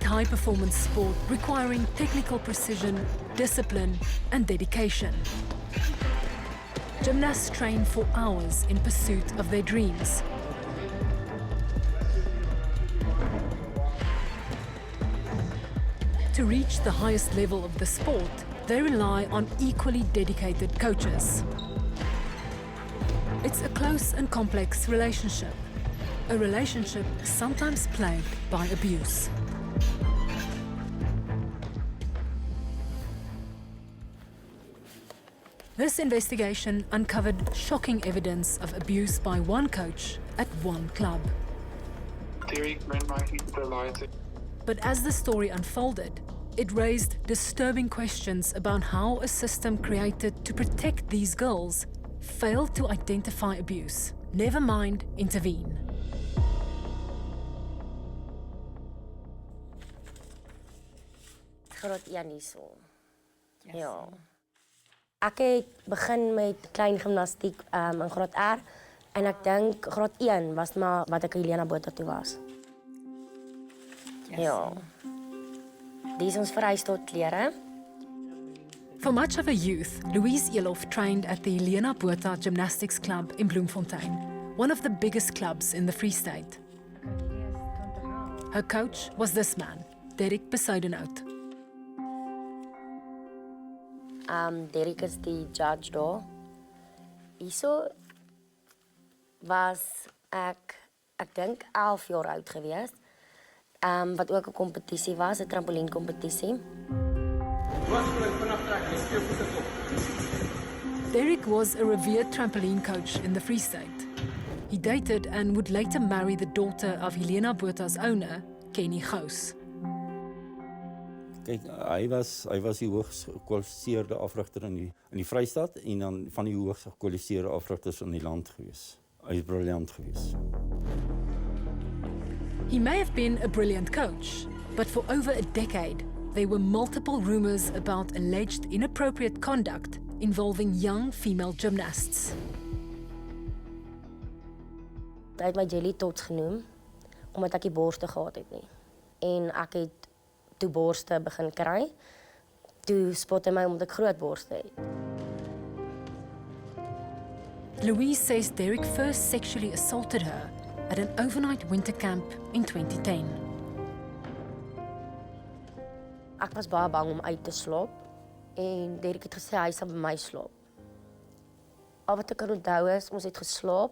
high-performance sport requiring technical precision, discipline, and dedication. Gymnasts train for hours in pursuit of their dreams. To reach the highest level of the sport, they rely on equally dedicated coaches. It's a close and complex relationship, a relationship sometimes plagued by abuse. This investigation uncovered shocking evidence of abuse by one coach at one club. Derek ran my feet to the light. But as the story unfolded, it raised disturbing questions about how a system created to protect these girls failed to identify abuse, never mind intervene. Graad 1 hierso. Ja. Ek het begin met klein gimnastiek in graad R en ek dink graad 1 was maar wat ek 𝗀𝗵𝗶𝘀𝗆 toe was. Ja. Dis ons vereis tot klere. For much of her youth, 𝗀𝗶𝗶𝗴𝗆 trained at the 𝗀𝗵𝗶𝗀𝗆 Gymnastics Club in Bloemfontein, one of the biggest clubs in the Free State. Her coach was this man, 𝗀𝗶𝗵𝗀𝗆. Derek is die judge daar. Hierso was ek dink 11 jaar oud geweest. Wat ook 'n kompetisie was, 'n trampolienkompetisie. Derek was a revered trampoline coach in the Free State. He dated and would later marry the daughter of 𝗀𝗵𝗶𝘀𝗆's owner, 𝗀𝗁𝗁cie𝗿𝗆𝗆. Kyk, hy was die hoogs gekwalifiseerde afrigter in die Vrystaat en dan van die hoogs gekwalifiseerde afrigters in die land gewees. Hy is briljant gewees. He may have been a brilliant coach, but for over a decade, there were multiple rumors about alleged inappropriate conduct involving young female gymnasts. Hy het my jelly tots genoem, omdat ek die borste gehad het nie. En ek het toe borste begin kry, toe spot hy my omdat ek groot borste het. Louise says Derek first sexually assaulted her at an overnight winter camp in 2010. Ek was baie bang om uit te slaap, en Derek het gesê hy sal by my slaap. Al wat ek kan onthou is, ons het geslaap,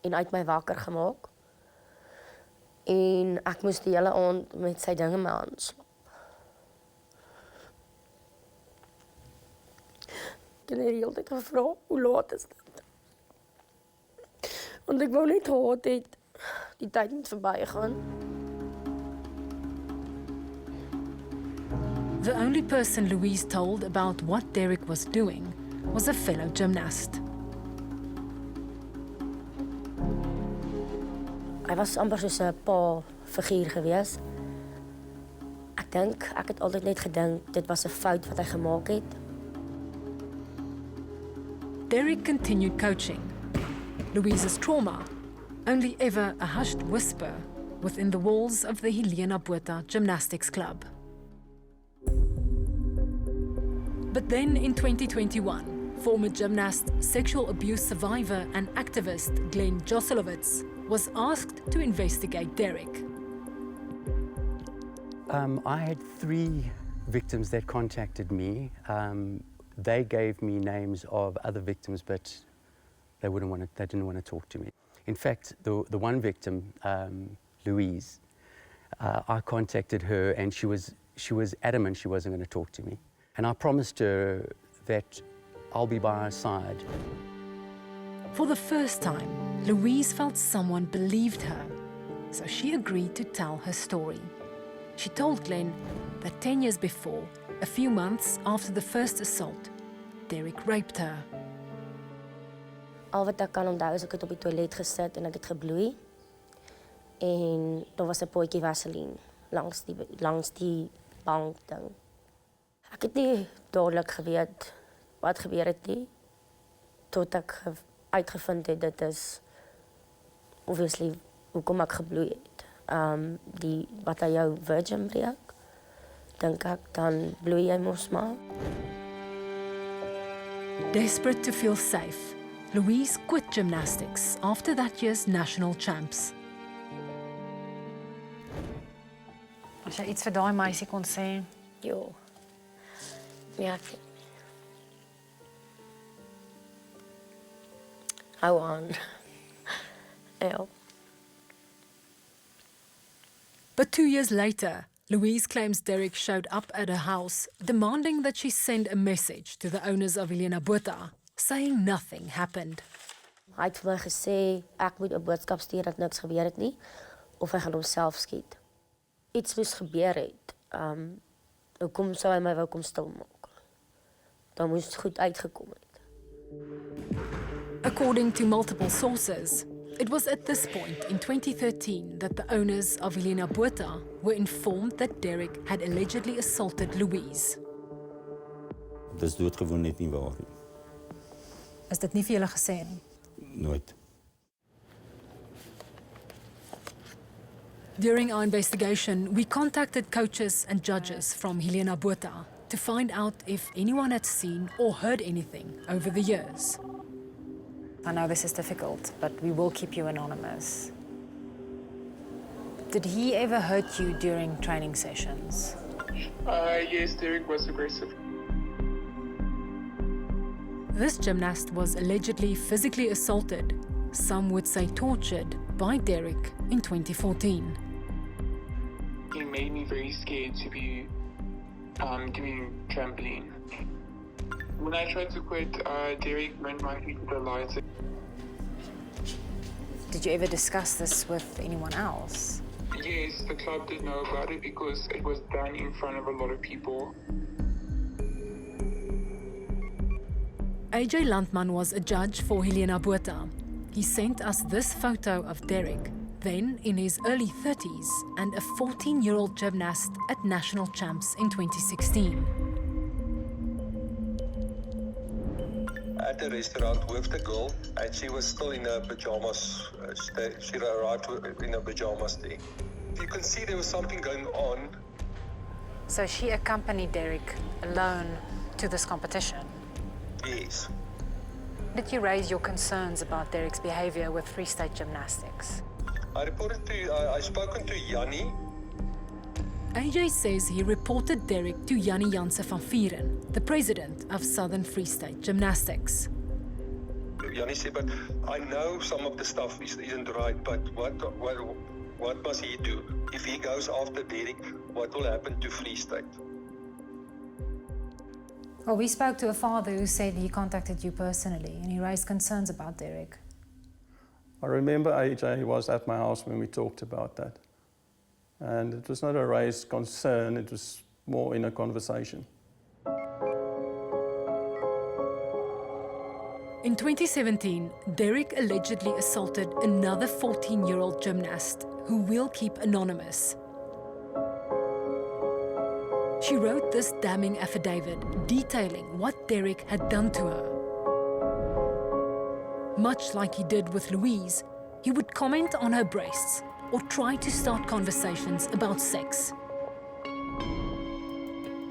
en uit my wakker gemaak, en ek moes die hele aand met sy dinge my hand slaap. Ek het die hele tyd gevra, hoe laat is dit? Want ek wou net gehad het, die tyd moet verby gaan. The only person Louise told about what Derek was doing was a fellow gymnast. Hy was amper soos 'n pa-figuur gewees. Ek dink, ek het altyd net gedink, dit was 'n fout wat hy gemaak het. Derek continued coaching. Louise's trauma, only ever a hushed whisper within the walls of the 𝗀𝗵𝗶𝘀𝗆 Gymnastics Club. But then in 2021, former gymnast, sexual abuse survivor and activist 𝗀𝗁𝗁𝗆 was asked to investigate Derek. I had 3 victims that contacted me. They gave me names of other victims, but they didn't want to talk to me. In fact, the one victim, Louise, I contacted her, and she was adamant she wasn't going to talk to me. And I promised her that I'll be by her side. For the first time, Louise felt someone believed her, so she agreed to tell her story. She told Glenn that 10 years before, a few months after the first assault, Derek raped her. Al wat ek kan onthou is ek het op die toilet gesit en ek het gebloei. En daar was 'n potjie vaseline langs die bank ding. Ek het nie dadelik geweet wat gebeur het nie, tot ek uitgevind het dit is obviously hoekom ek gebloei het. wat hy jou virgin breek, dink ek, dan bloei jy mos maar. Desperate to feel safe, Louise quit gymnastics after that year's national champs. As jy iets vir daai meisie kon sê, Jo. Ja. Hou aan. Ja. But 2 years later, Louise claims Derek showed up at her house demanding that she send a message to the owners of 𝗃𝗃𝗴𝗶𝗴𝗆, saying nothing happened. Hy het vir my gesê, ek moet 'n boodskap stuur dat niks gebeur het nie, of hy gaan homself skiet. Iets moes gebeur het. Hoekom sou hy my wou kom stilmaak? Dan moes goed uitgekom het. According to multiple sources, it was at this point in 2013 that the owners of 𝗃𝗃𝗴𝗶𝗴𝗆 were informed that Derek had allegedly assaulted Louise. Dis doodgewoon net nie waar nie. is dit nie vir julle gesê nie? Nooit. During our investigation, we contacted coaches and judges from 𝗃𝗃𝗴𝗆 to find out if anyone had seen or heard anything over the years. I know this is difficult, but we will keep you anonymous. Did he ever hurt you during training sessions? Yes, Derek was aggressive. This gymnast was allegedly physically assaulted, some would say tortured, by Derek in 2014. He made me very scared to be doing trampoline. When I tried to quit, Derek ran my feet with the lights. Did you ever discuss this with anyone else? Yes, the club did know about it because it was done in front of a lot of people. AJ Landman was a judge for 𝗃𝗃𝗴𝗆. He sent us this photo of Derek, then in his early 30s and a 14-year-old gymnast at national champs in 2016. At the restaurant with the girl, and she was still in her pajamas. She arrived in her pajamas there. You can see there was something going on. So she accompanied Derek alone to this competition. Yes. Did you raise your concerns about Derek's behavior with Free State Gymnastics? I spoken to Jannie. AJ says he reported Derek to 𝗃𝗃𝗀𝗆𝗆, the president of Southern Free State Gymnastics. Jannie said, but I know some of the stuff isn't right, but what must he do? If he goes after Derek, what will happen to Free State? Well, we spoke to a father who said he contacted you personally and he raised concerns about Derek. I remember AJ was at my house when we talked about that. And it was not a raised concern, it was more in a conversation. In 2017, Derek allegedly assaulted another 14-year-old gymnast who will keep anonymous. She wrote this damning affidavit detailing what Derek had done to her. Much like he did with Louise, he would comment on her breasts or try to start conversations about sex.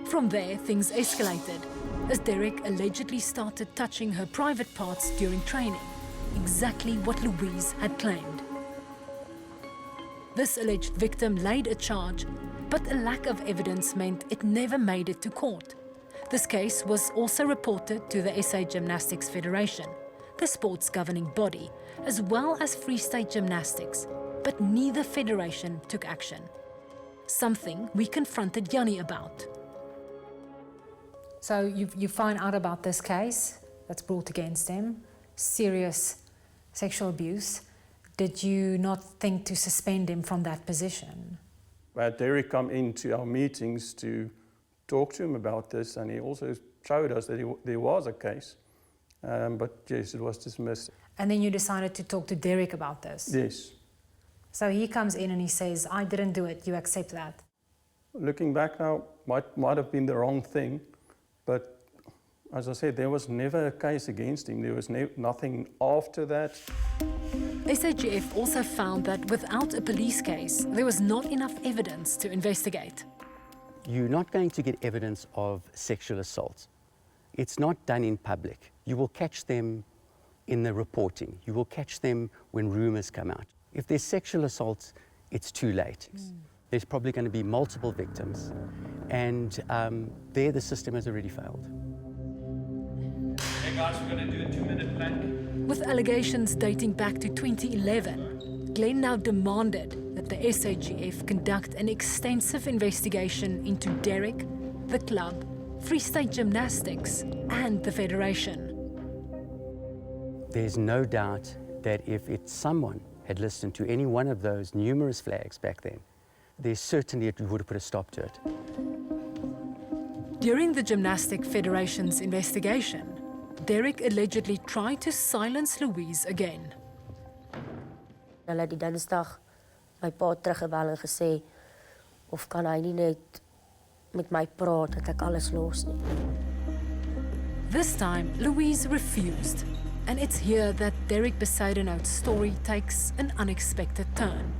From there, things escalated as Derek allegedly started touching her private parts during training, exactly what Louise had claimed. This alleged victim laid a charge, but a lack of evidence meant it never made it to court. This case was also reported to the SA Gymnastics Federation, the sport's governing body, as well as Free State Gymnastics, but neither federation took action. Something we confronted Jannie about. So you find out about this case that's brought against him, serious sexual abuse. Did you not think to suspend him from that position? We had Derek come into our meetings to talk to him about this, and he also showed us that there was a case, but yes, it was dismissed. And then you decided to talk to Derek about this? Yes. So he comes in and he says, I didn't do it, you accept that? Looking back now, might have been the wrong thing, but as I said, there was never a case against him. There was nothing after that. SAGF also found that without a police case, there was not enough evidence to investigate. You're not going to get evidence of sexual assault. It's not done in public. You will catch them in the reporting. You will catch them when rumours come out. If there's sexual assault, it's too late. There's probably going to be multiple victims, and there the system has already failed. Hey guys, we're going to do a 2-minute plank. With allegations dating back to 2011, Glenn now demanded that the SAGF conduct an extensive investigation into Derek, the club, Free State Gymnastics, and the Federation. There's no doubt that if someone had listened to any one of those numerous flags back then, there's certainly it would have put a stop to it. During the Gymnastics Federation's investigation, Derek allegedly tried to silence Louise again. Hulle het die Dinsdag my pa teruggebel en gesê of kan hy nie net met my praat dat ek alles los nie. This time, Louise refused, and it's here that 𝗀𝗃𝗃𝗀𝗃𝗃's story takes an unexpected turn.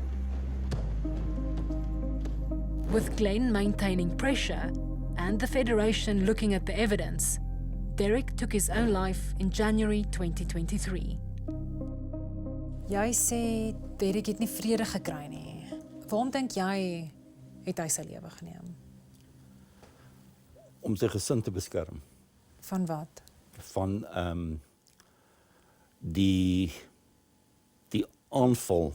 With Glenn maintaining pressure and the Federation looking at the evidence, Derek took his own life in January 2023. Jy sê Derek het nie vrede gekry nie. Waarom dink jy het hy sy lewe geneem? Om sy gesin te beskerm. Van wat? Van die aanval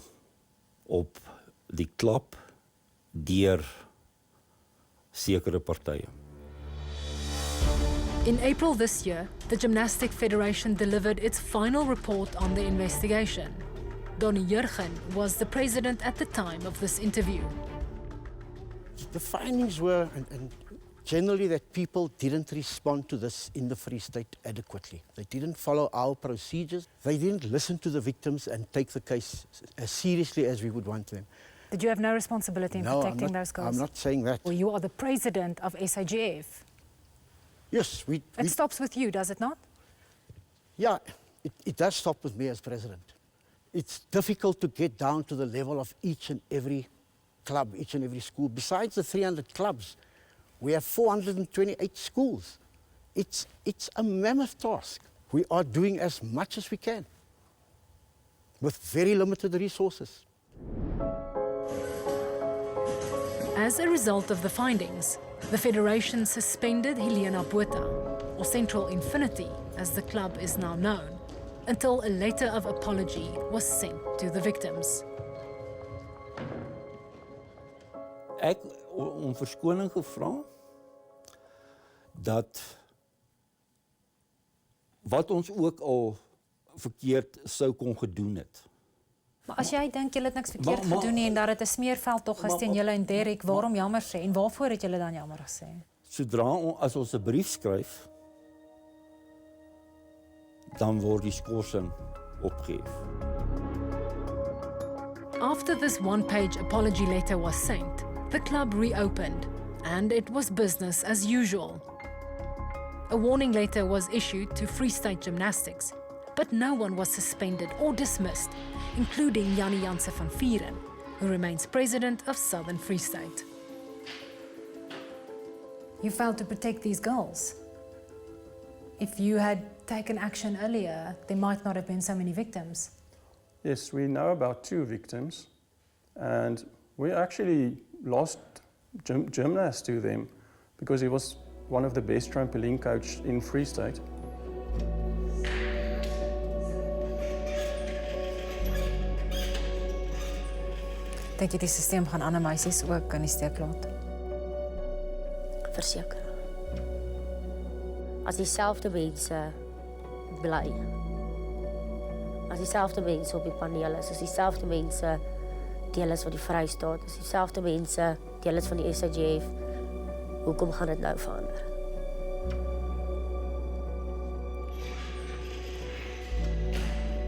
op die klub deur sekere partye. In April this year, the Gymnastics Federation delivered its final report on the investigation. Donnie Jurgen was the president at the time of this interview. The findings were, and generally, that people didn't respond to this in the Free State adequately. They didn't follow our procedures. They didn't listen to the victims and take the case as seriously as we would want them. Did you have no responsibility in protecting those girls? I'm not saying that. Well, you are the president of SAGF. Yes, It stops with you, does it not? Yeah, it does stop with me as president. It's difficult to get down to the level of each and every club, each and every school. Besides the 300 clubs, we have 428 schools. It's a mammoth task. We are doing as much as we can with very limited resources. As a result of the findings, the Federation suspended 𝗀𝗃𝗃𝗃𝗃, or Central Infinity, as the club is now known, until a letter of apology was sent to the victims. Ek om verskoning gevra dat wat ons ook al verkeerd sou kon gedoen het. Maar as jy dink julle het niks verkeerd gedoen nie en dat dit 'n smeerveld tog is teen julle en Derek, waarom jammer sê en waarvoor het julle dan jammer gesê? Sodra as ons 'n brief skryf, dan word die skorsing opgehef. After this one-page apology letter was sent, the club reopened, and it was business as usual. A warning letter was issued to Free State Gymnastics, but no one was suspended or dismissed, including 𝗀𝗃𝗃𝗃𝗃𝗃, who remains president of Southern Free State. You failed to protect these girls. If you had taken action earlier, there might not have been so many victims. Yes, we know about 2 victims, and we actually lost gymnasts to them because he was one of the best trampoline coaches in Free State. Dink jy die stelsel gaan ander meisies ook in die steek laat? Verseker. As dieselfde mense bly. As dieselfde mense op die paneel is, as dieselfde mense deel is van die Vrystaat, as dieselfde mense deel is van die SAGF, hoekom gaan dit nou verander?